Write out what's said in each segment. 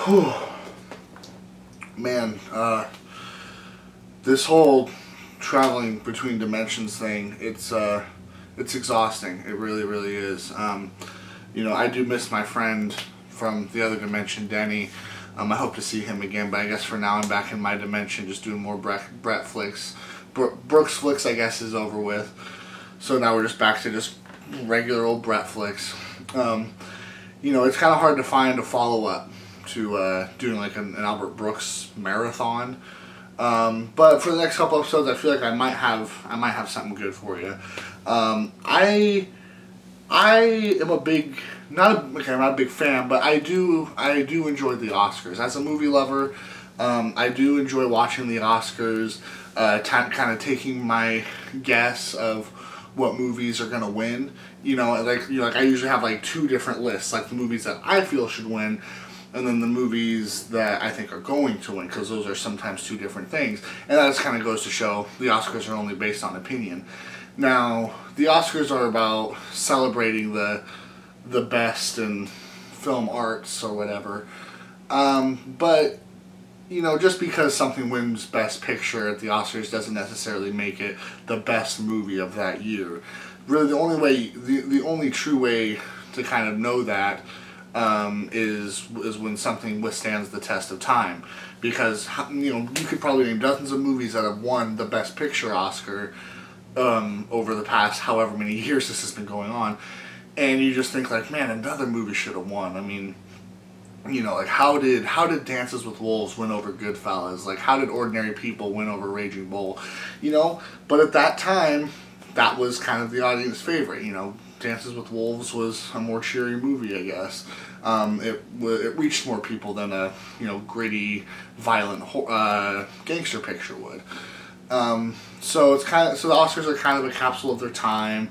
Whew. Man, this whole traveling between dimensions thing, it's exhausting. It really, really is. You know, I do miss my friend from the other dimension, Denny. I hope to see him again, but I guess for now I'm back in my dimension, just doing more BretFlix. BretFlix, I guess, is over with. So now we're just back to just regular old BretFlix. You know, it's kind of hard to find a follow-up to doing like an Albert Brooks marathon. But for the next couple episodes, I feel like I might have something good for you. I am a big, I'm not a big fan, but I do enjoy the Oscars. As a movie lover, I do enjoy watching the Oscars, kind of taking my guess of what movies are gonna win. You know, like I usually have like two different lists, like the movies that I feel should win, and then the movies that I think are going to win, because those are sometimes two different things. And that just kind of goes to show the Oscars are only based on opinion. Now, the Oscars are about celebrating the best in film arts or whatever. But, you know, just because something wins Best Picture at the Oscars doesn't necessarily make it the best movie of that year. Really, the only way, the only true way to kind of know that is when something withstands the test of time. Because, you know, you could probably name dozens of movies that have won the Best Picture Oscar over the past however many years this has been going on, and you just think like, man, another movie should have won. I mean, you know, like how did Dances with Wolves win over Goodfellas? Like how did Ordinary People win over Raging Bull? You know, but at that time, that was kind of the audience favorite. You know, Dances with Wolves was a more cheery movie, I guess. It reached more people than a, you know, gritty, violent gangster picture would. So the Oscars are kind of a capsule of their time,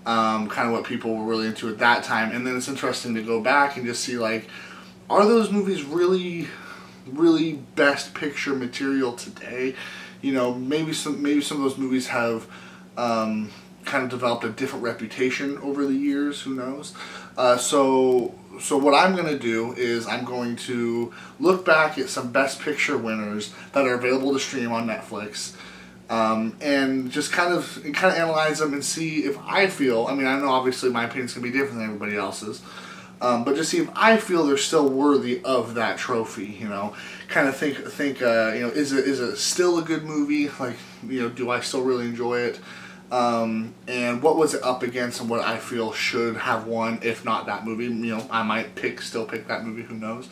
kind of what people were really into at that time. And then it's interesting to go back and just see, like, are those movies really, really Best Picture material today? You know, maybe some of those movies have kind of developed a different reputation over the years. Who knows? So what I'm going to do is I'm going to look back at some Best Picture winners that are available to stream on Netflix. And just kind of analyze them and see if I feel, I mean, I know obviously my opinion's going to be different than everybody else's, but just see if I feel they're still worthy of that trophy, you know. Kind of think you know, is it still a good movie? Like, you know, do I still really enjoy it? And what was it up against and what I feel should have won, if not that movie. You know, I might still pick that movie, who knows.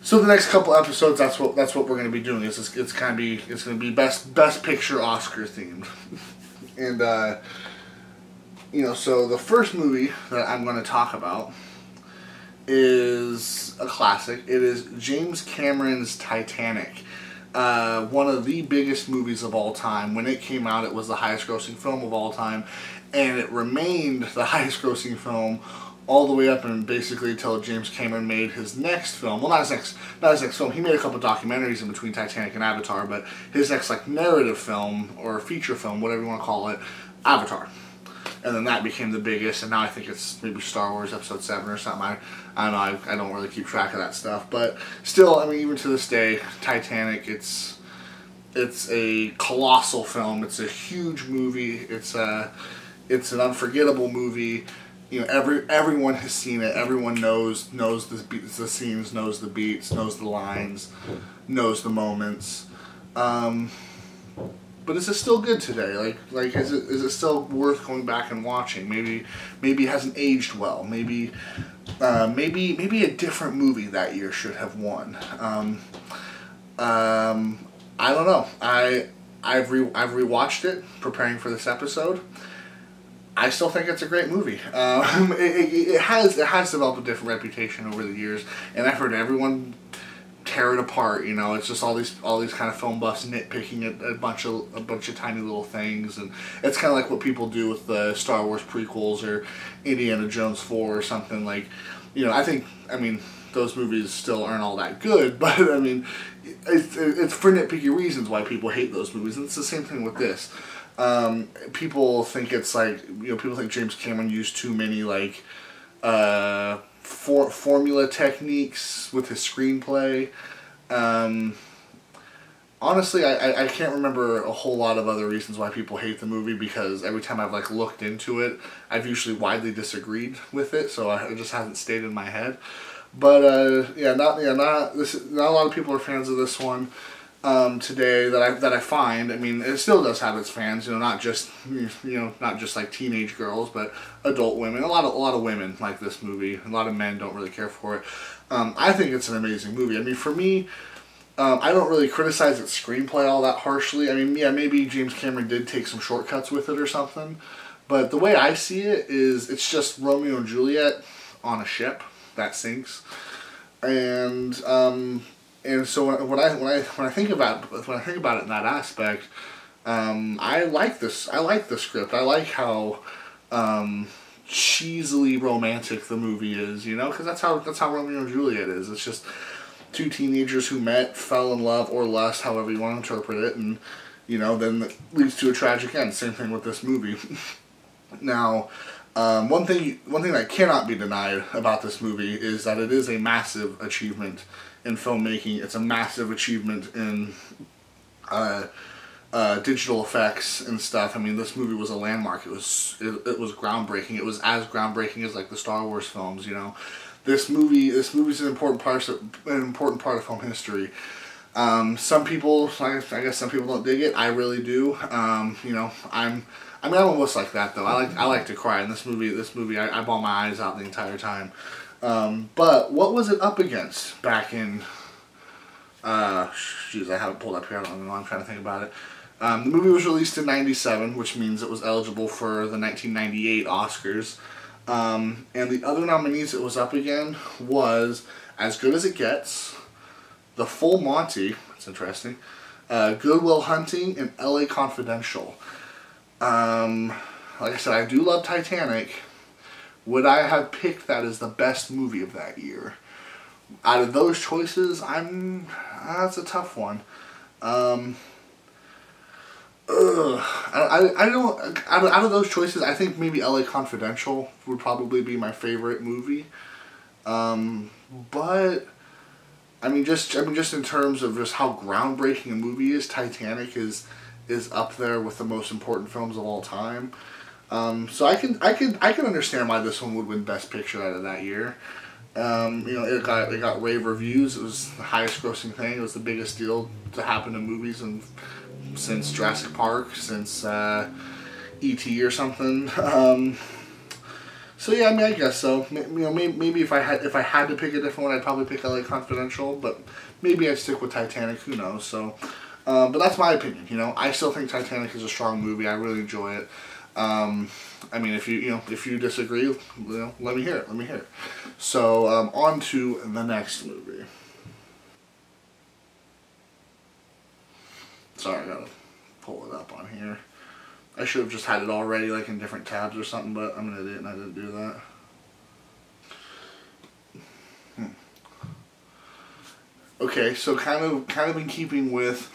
So the next couple episodes, that's what we're going to be doing. It's going to be best picture Oscar themed. And you know, so the first movie that I'm going to talk about is a classic. It is James Cameron's Titanic. One of the biggest movies of all time. When it came out, it was the highest grossing film of all time, and it remained the highest grossing film all the way up and basically until James Cameron made his next film. Well, not his next film. He made a couple documentaries in between Titanic and Avatar, but his next like narrative film or feature film, whatever you want to call it, Avatar. And then that became the biggest, and now I think it's maybe Star Wars Episode 7 or something. I don't know, I don't really keep track of that stuff. But still, I mean, even to this day, Titanic, it's a colossal film. It's a huge movie. It's an unforgettable movie. You know, everyone has seen it. Everyone knows the scenes, knows the beats, knows the lines, knows the moments. But is it still good today? Like is it still worth going back and watching? Maybe it hasn't aged well. Maybe a different movie that year should have won. I don't know. I've rewatched it preparing for this episode. I still think it's a great movie. It has developed a different reputation over the years, and I've heard everyone tear it apart. You know, it's just all these kind of film buffs nitpicking at a bunch of tiny little things, and it's kind of like what people do with the Star Wars prequels or Indiana Jones 4 or something. Like, you know, I mean, those movies still aren't all that good, but I mean, it's for nitpicky reasons why people hate those movies, and it's the same thing with this. People think it's like, you know, people think James Cameron used too many like formula techniques with his screenplay. Honestly, I can't remember a whole lot of other reasons why people hate the movie, because every time I've like looked into it, I've usually widely disagreed with it, so it just hasn't stayed in my head. But yeah, not a lot of people are fans of this one today that I find. I mean, it still does have its fans, not just not just like teenage girls, but adult women. A lot of women like this movie. A lot of men don't really care for it. I think it's an amazing movie. I mean, for me, I don't really criticize its screenplay all that harshly. I mean, yeah, maybe James Cameron did take some shortcuts with it or something, but the way I see it is it's just Romeo and Juliet on a ship that sinks, and so when I think about it in that aspect, I like this. I like the script. I like how cheesily romantic the movie is. Because that's how Romeo and Juliet is. It's just two teenagers who met, fell in love or lust, however you want to interpret it, and then it leads to a tragic end. Same thing with this movie. Now, one thing that cannot be denied about this movie is that it is a massive achievement in filmmaking. It's a massive achievement in digital effects and stuff. I mean, this movie was a landmark. It was groundbreaking. It was as groundbreaking as like the Star Wars films. This movie's an important part of film history. Some people, I guess some people don't dig it. I really do. I'm almost like that though. I like to cry in this movie. I bawl my eyes out the entire time. But what was it up against back in? Jeez, I haven't pulled up here. I don't know. I'm trying to think about it. The movie was released in '97, which means it was eligible for the 1998 Oscars. And the other nominees it was up again was As Good as It Gets, The Full Monty, that's interesting, Good Will Hunting, and LA Confidential. Like I said, I do love Titanic. Would I have picked that as the best movie of that year? Out of those choices, that's a tough one. I don't. Out of those choices, I think maybe LA Confidential would probably be my favorite movie. But I mean, just in terms of just how groundbreaking a movie is, Titanic is up there with the most important films of all time. So I can understand why this one would win Best Picture out of that year. It got rave reviews. It was the highest grossing thing. It was the biggest deal to happen to movies since Jurassic Park, since E.T. or something. So yeah, I mean, I guess so. Maybe if I had to pick a different one, I'd probably pick LA Confidential, but maybe I'd stick with Titanic. Who knows? So, but that's my opinion. I still think Titanic is a strong movie. I really enjoy it. I mean, if you disagree, let me hear it. Let me hear it. So, on to the next movie. Sorry, I gotta pull it up on here. I should have just had it already, like in different tabs or something, but I'm an idiot and I didn't do that. Okay, so kind of in keeping with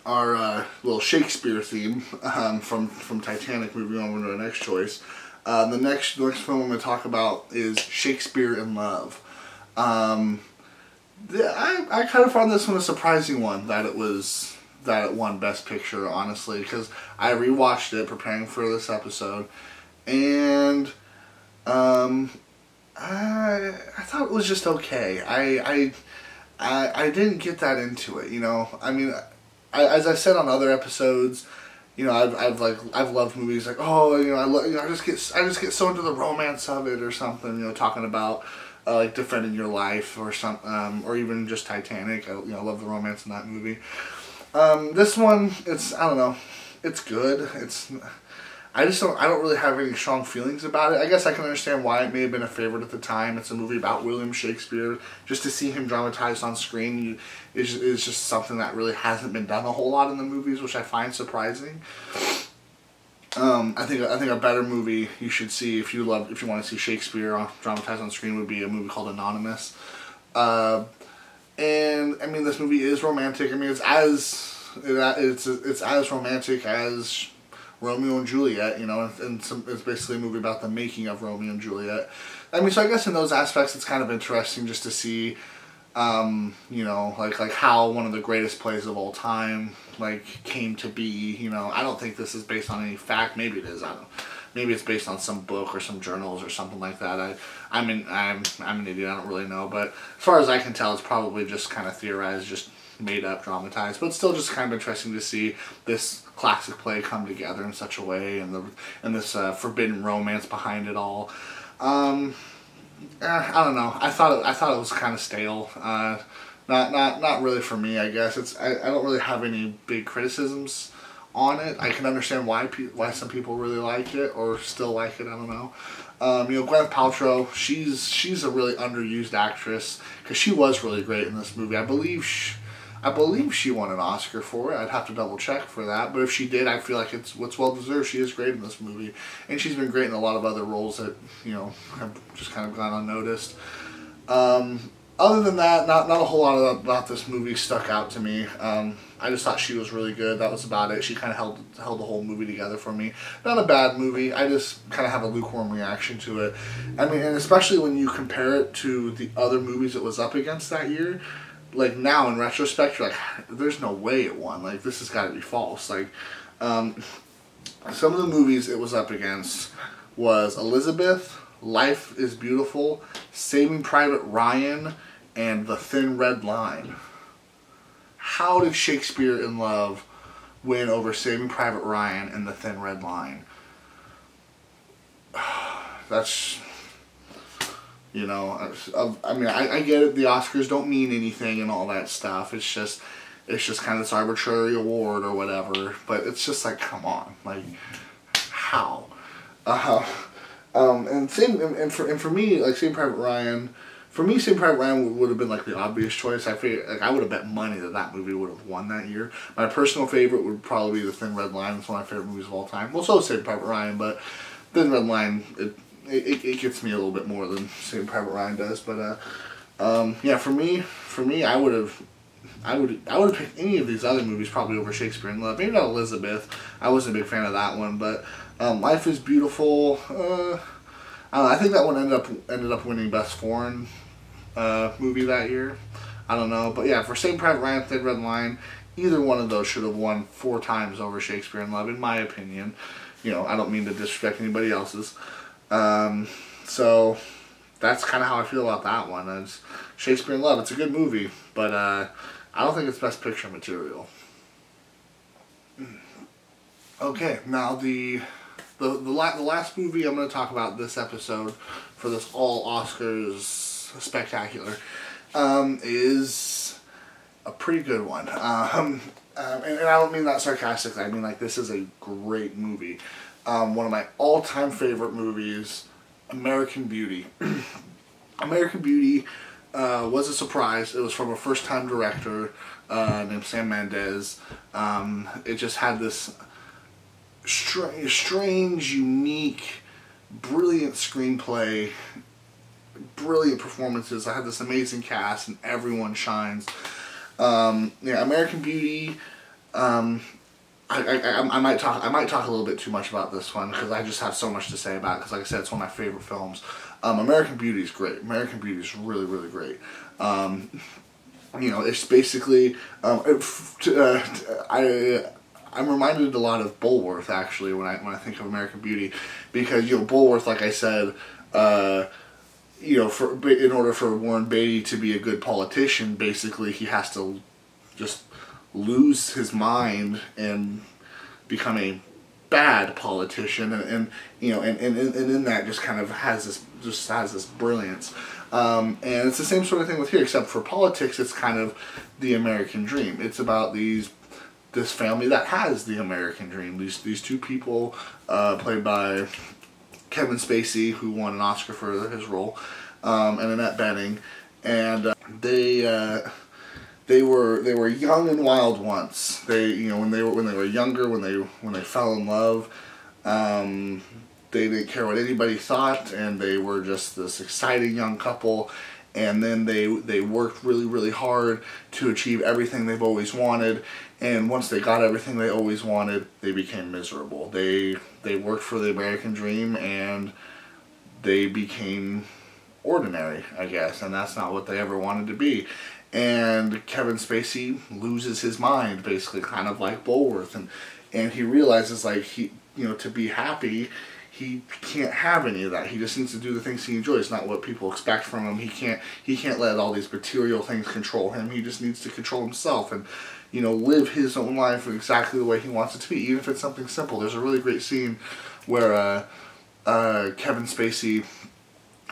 our little Shakespeare theme from Titanic, moving on to our next choice. The next film I'm going to talk about is Shakespeare in Love. I kind of found this one a surprising one that it won Best Picture, honestly, because I rewatched it preparing for this episode, and I thought it was just okay. I didn't get that into it, I mean, as I've said on other episodes, I've loved movies like, I just get so into the romance of it or something, talking about like Defending Your Life or or even just Titanic. I love the romance in that movie. This one, I don't know, it's good. I don't really have any strong feelings about it. I guess I can understand why it may have been a favorite at the time. It's a movie about William Shakespeare. Just to see him dramatized on screen is just something that really hasn't been done a whole lot in the movies, which I find surprising. I think a better movie you should see if you want to see Shakespeare dramatized on screen would be a movie called Anonymous. And I mean, this movie is romantic. I mean, it's as romantic as Romeo and Juliet, you know, and it's basically a movie about the making of Romeo and Juliet. I mean, so I guess in those aspects, it's kind of interesting just to see, you know, like how one of the greatest plays of all time, like, came to be. You know, I don't think this is based on any fact. Maybe it is. I don't know. Maybe it's based on some book or some journals or something like that. I'm an idiot. I don't really know. But as far as I can tell, it's probably just kind of theorized, just made up, dramatized. But still, just kind of interesting to see this classic play come together in such a way, and this forbidden romance behind it all. I don't know. I thought it was kind of stale. Not really for me. I guess I don't really have any big criticisms on it. I can understand why some people really like it or still like it. I don't know. You know, Gwyneth Paltrow, she's a really underused actress because she was really great in this movie. I believe she won an Oscar for it. I'd have to double check for that, but if she did, I feel like it's well deserved. She is great in this movie, and she's been great in a lot of other roles that, you know, have just kind of gone unnoticed. Other than that, not a whole lot about this movie stuck out to me. I just thought she was really good. That was about it. She kind of held the whole movie together for me. Not a bad movie. I just kind of have a lukewarm reaction to it. I mean, and especially when you compare it to the other movies it was up against that year. Like, now in retrospect, you're like, there's no way it won. Like, this has got to be false. Like, some of the movies it was up against was Elizabeth, Life is Beautiful, Saving Private Ryan, and The Thin Red Line. How did Shakespeare in Love win over Saving Private Ryan and The Thin Red Line? That's, you know, I mean, I get it. The Oscars don't mean anything and all that stuff. It's just kind of this arbitrary award or whatever. But it's just like, come on, like, how? And for me, like, Saving Private Ryan. For me, Saving Private Ryan would have been like the obvious choice. I figured, like, I would have bet money that movie would have won that year. My personal favorite would probably be The Thin Red Line. It's one of my favorite movies of all time. Well, so is Saving Private Ryan, but Thin Red Line, it gets me a little bit more than Saving Private Ryan does. But yeah, for me, I would have picked any of these other movies probably over Shakespeare in Love. Maybe not Elizabeth. I wasn't a big fan of that one, but Life is Beautiful. I don't know, I think that one ended up winning Best Foreign movie that year. I don't know, but yeah, for Saving Private Ryan, Thin Red Line, either one of those should have won 4 times over Shakespeare in Love, in my opinion. You know, I don't mean to disrespect anybody else's. So that's kind of how I feel about that one. It's Shakespeare in Love. It's a good movie, but I don't think it's Best Picture material. Okay, now the last movie I'm going to talk about this episode for this all Oscars spectacular is a pretty good one. And I don't mean that sarcastically. I mean, like, this is a great movie. One of my all-time favorite movies, American Beauty. American Beauty was a surprise. It was from a first-time director named Sam Mendes. It just had this strange, unique, brilliant screenplay, brilliant performances. I had this amazing cast, and everyone shines. Yeah, American Beauty. I might talk a little bit too much about this one because I just have so much to say about it. Because, like I said, it's one of my favorite films. American Beauty is great. American Beauty is really, really great. You know, it's basically I'm reminded a lot of Bulworth, actually, when I think of American Beauty, because, you know, Bulworth, like I said, you know, in order for Warren Beatty to be a good politician, basically he has to just lose his mind and become a bad politician, and you know, and in that just kind of has this brilliance. And it's the same sort of thing with here, except for politics, it's kind of the American dream. It's about this family that has the American dream. These two people, played by Kevin Spacey, who won an Oscar for his role, and Annette Bening, and they were young and wild once. You know, when they were younger, when they fell in love, they didn't care what anybody thought, and they were just this exciting young couple. and then they worked really, really hard to achieve everything they've always wanted, and once they got everything they always wanted, they became miserable. They worked for the American dream, and they became ordinary, I guess, and that's not what they ever wanted to be. And Kevin Spacey loses his mind, basically, kind of like Bulworth, and he realizes, like, to be happy, he can't have any of that. He just needs to do the things he enjoys, not what people expect from him. He can't let all these material things control him. He just needs to control himself and, live his own life exactly the way he wants it to be, even if it's something simple. There's a really great scene where Kevin Spacey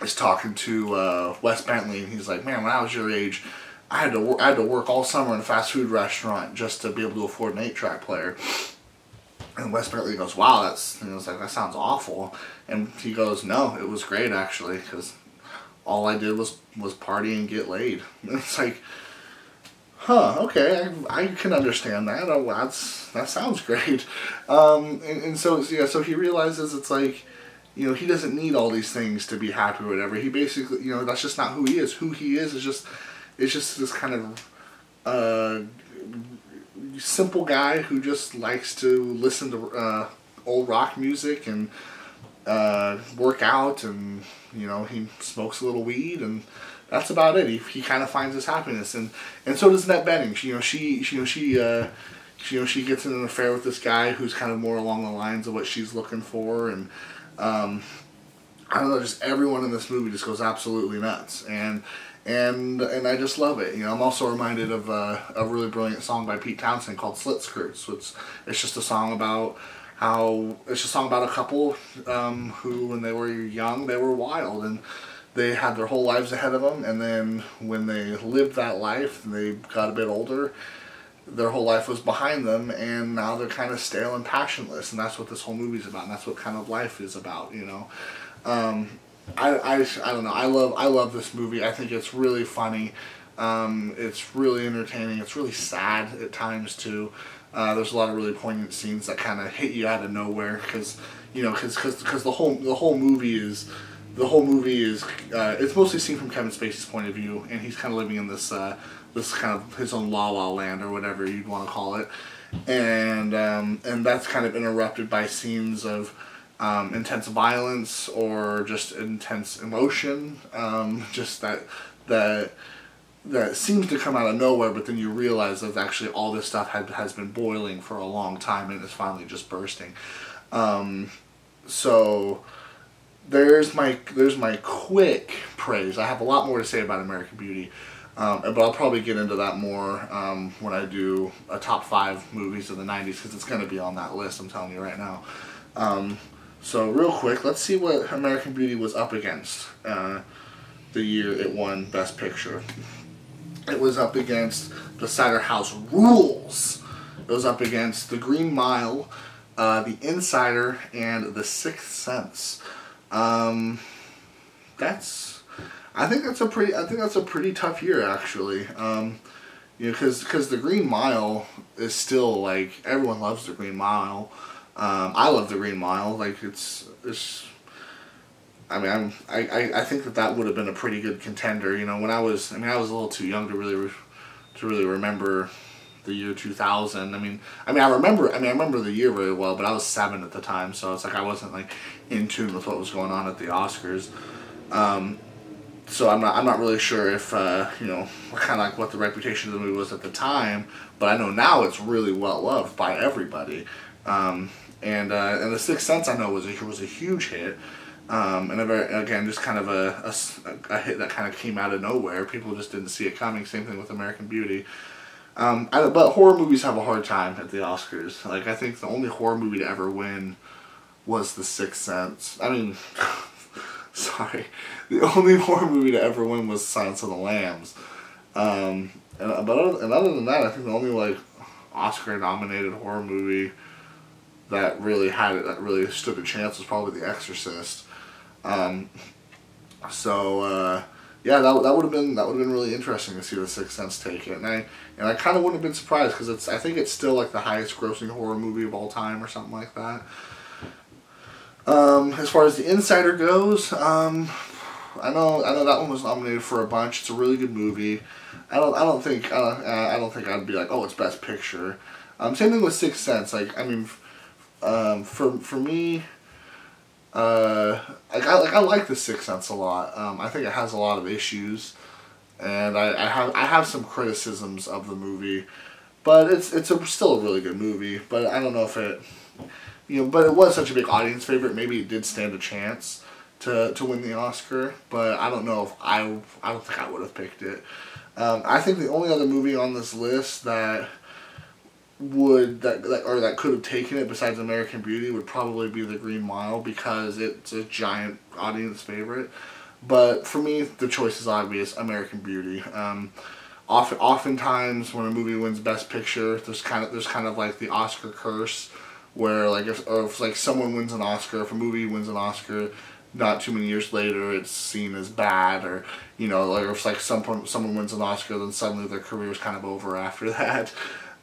is talking to Wes Bentley, and he's like, "Man, when I was your age, I had to work all summer in a fast food restaurant just to be able to afford an 8-track player." And Wes Bentley goes, "Wow, that sounds awful." And he goes, "No, it was great, actually, because all I did was party and get laid." And it's like, huh, okay, I can understand that. Oh, that sounds great. So he realizes it's like, he doesn't need all these things to be happy or whatever. He basically, that's just not who he is. Who he is just this kind of simple guy who just likes to listen to old rock music and work out, and he smokes a little weed, and that's about it. He kind of finds his happiness, and so does Annette Bening. She gets in an affair with this guy who's kind of more along the lines of what she's looking for, and I don't know, just everyone in this movie just goes absolutely nuts, and I just love it. I'm also reminded of a really brilliant song by Pete Townsend called "Slit Skirts." So it's just a song about a couple who, when they were young, they were wild, and they had their whole lives ahead of them, and then when they lived that life and they got a bit older, their whole life was behind them, and now they're kind of stale and passionless, and that's what this whole movie's about, and that's what kind of life is about, I don't know. I love this movie. I think it's really funny. It's really entertaining. It's really sad at times too. There's a lot of really poignant scenes that kind of hit you out of nowhere, because the whole movie is it's mostly seen from Kevin Spacey's point of view, and he's kind of living in this kind of his own la la land, or whatever you'd want to call it, and that's kind of interrupted by scenes of intense violence or just intense emotion, just that seems to come out of nowhere, but then you realize that actually all this stuff has been boiling for a long time, and it's finally just bursting. So there's my quick praise. I have a lot more to say about American Beauty, but I'll probably get into that more when I do a top 5 movies of the 90s, because it's going to be on that list, I'm telling you right now. So real quick, let's see what American Beauty was up against the year it won Best Picture. It was up against The Cider House Rules. It was up against The Green Mile, The Insider, and The Sixth Sense. I think that's a pretty tough year, actually. Because The Green Mile is still, like, everyone loves The Green Mile. I love The Green Mile. Like, I think that would have been a pretty good contender. When I was a little too young to really remember the year 2000. I remember the year really well, but I was 7 at the time, so it's like I wasn't like in tune with what was going on at the Oscars. So I'm not really sure if kind of like what the reputation of the movie was at the time, but I know now it's really well loved by everybody. And The Sixth Sense, I know was a huge hit. And again, just kind of a hit that kind of came out of nowhere. People just didn't see it coming. Same thing with American Beauty. But horror movies have a hard time at the Oscars. Like, I think the only horror movie to ever win was The Sixth Sense. Sorry. The only horror movie to ever win was Silence of the Lambs. Other than that, I think the only, like, Oscar-nominated horror movie that really stood a chance was probably The Exorcist. Yeah, that would have been really interesting to see The Sixth Sense take it, and I kind of wouldn't have been surprised, because I think it's still like the highest grossing horror movie of all time or something like that. As far as The Insider goes, I know that one was nominated for a bunch. It's a really good movie. I don't think I'd be like, oh, it's Best Picture. Same thing with Sixth Sense. Like, I mean, for me, I like the Sixth Sense a lot. I think it has a lot of issues, and I have some criticisms of the movie, but it's still a really good movie. But I don't know if it, but it was such a big audience favorite. Maybe it did stand a chance to win the Oscar, but I don't know if I don't think I would have picked it. I think the only other movie on this list that could have taken it besides American Beauty would probably be The Green Mile, because it's a giant audience favorite. But for me, the choice is obvious: American Beauty. Oftentimes when a movie wins Best Picture, there's kind of like the Oscar curse, where like if like someone wins an Oscar, if a movie wins an Oscar, not too many years later it's seen as bad, or like if like someone wins an Oscar, then suddenly their career is kind of over after that.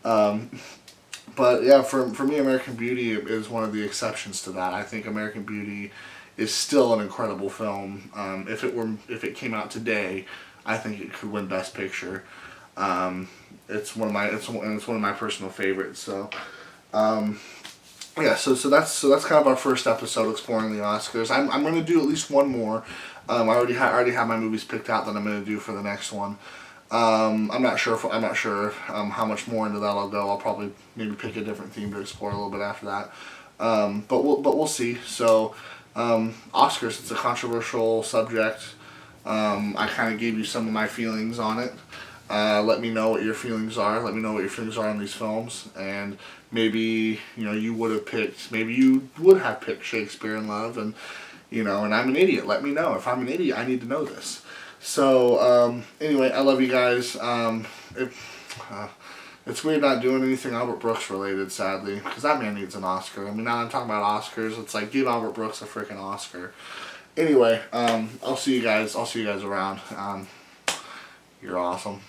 But yeah, for me, American Beauty is one of the exceptions to that. I think American Beauty is still an incredible film. If it came out today, I think it could win Best Picture. It's one of my personal favorites. So yeah, so that's kind of our first episode exploring the Oscars. I'm gonna do at least one more. I already have my movies picked out that I'm gonna do for the next one. I'm not sure how much more into that I'll go. I'll probably maybe pick a different theme to explore a little bit after that. But we'll see. So Oscars, it's a controversial subject. I kind of gave you some of my feelings on it. Let me know what your feelings are. Let me know what your feelings are on these films, and maybe you would have picked Shakespeare in Love, and and I'm an idiot. Let me know. If I'm an idiot, I need to know this. So anyway, I love you guys. It's weird not doing anything Albert Brooks related, sadly, because that man needs an Oscar. I mean, now I'm talking about Oscars. It's like, give Albert Brooks a freaking Oscar. Anyway, I'll see you guys around. You're awesome.